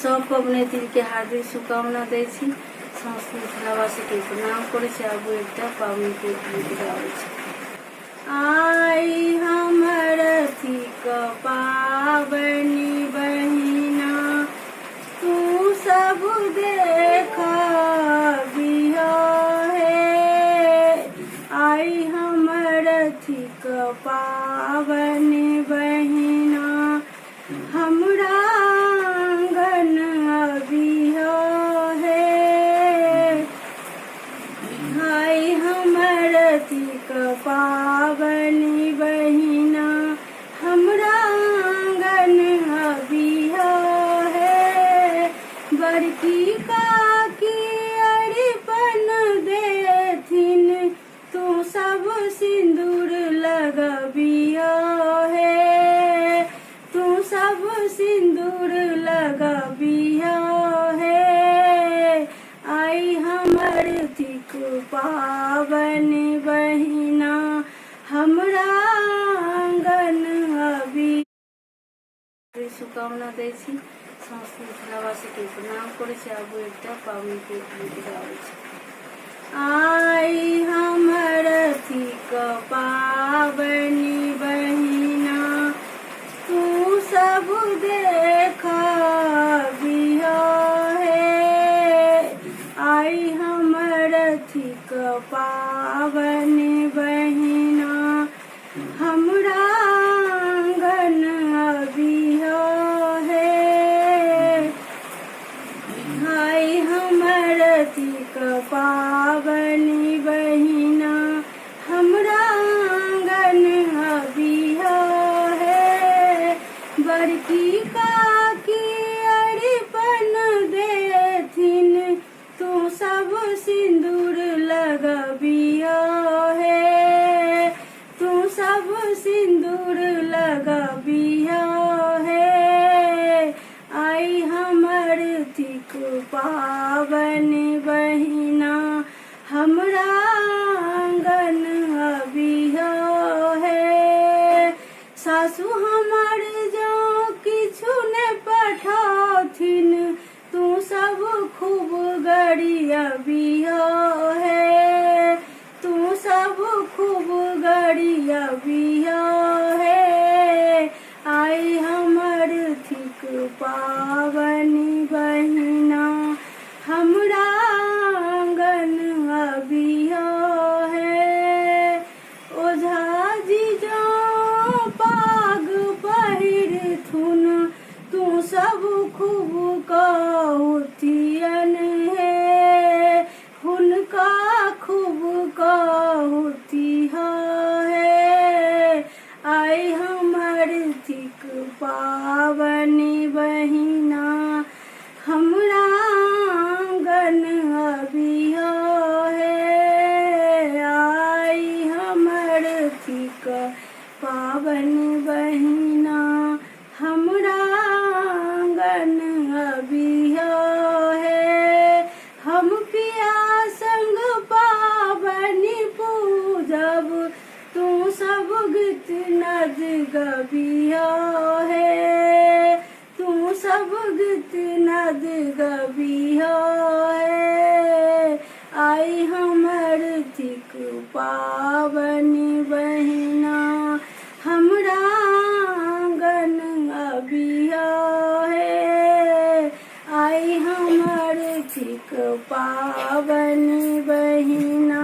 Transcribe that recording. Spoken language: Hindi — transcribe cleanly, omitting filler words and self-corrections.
सबको अपने दिल के हार्दिक शुभकामना दै छी। समस्त मिथिलावासी के प्रणाम करै छी। आगू एकटा पावनि के गीत गाबै छी। आई हमर थिक पावनि बहिना, तू सब देखबिहो हे। आई हमर थिक पावनि बहिना, हमरा आंगन अबिहो हे। आई हमर थिक पावनि बहिना, हमरा आंगन अबिहो हे। बड़की काकी अरिपन देथिन, तू सब सिंदूर लगबिहो हे। तू सब सिंदूर लगबिहो हे। आई हमर थिक पावनि बहिना, हमरा आंगन अबि शुभकामना दै छी। समस्त मिथिलावासी के प्रणाम करै छी। आगू एकटा पावनि के गीत गाबै छी। आई हमर थिक पावनि बहिना, तू सब देखबिहो हे। आई हमर थिक पावनि बहिना, हमरा आंगन अबिहो हे। आई हमर थिक पावनि बहिना, हमरा आंगन अबिहो हे। बड़की काकी अरिपन देथिन, तू सब सिंदूर लगबिहो हे। तू सब सिंदूर लगबिहो हे। आई हमर थिक पावनि बहिना, हमरा आंगन अबिहो हे। सासु हमर जो किछु ने पठौथिन, तू सब खूब गरियबिहो हे। तू सब खूब गरियबिहो हे। आई हमर थिक पावनि बहिना, हमरा आंगन अबिहो हे। ओझा जी जो पाग पहिरथुन, तू सब खूब कहथियन हे। हुनका खूब कहथिहो हे। आई हमर थिक पावनि बहिना, हमरा आंगन अबिहो हे। आई हमर थिक पावनि बहिना, हमरा आंगन अबिहो हे। हम पिया संग पावनि पूजब, तू सब गीत नद गबिहो हे। तू सब गीत नद गबिहो हे। आई हमर थिक पावनि बहिना, हमरा आंगन अबिहो हे। आई हमर थिक पावनि बहिना,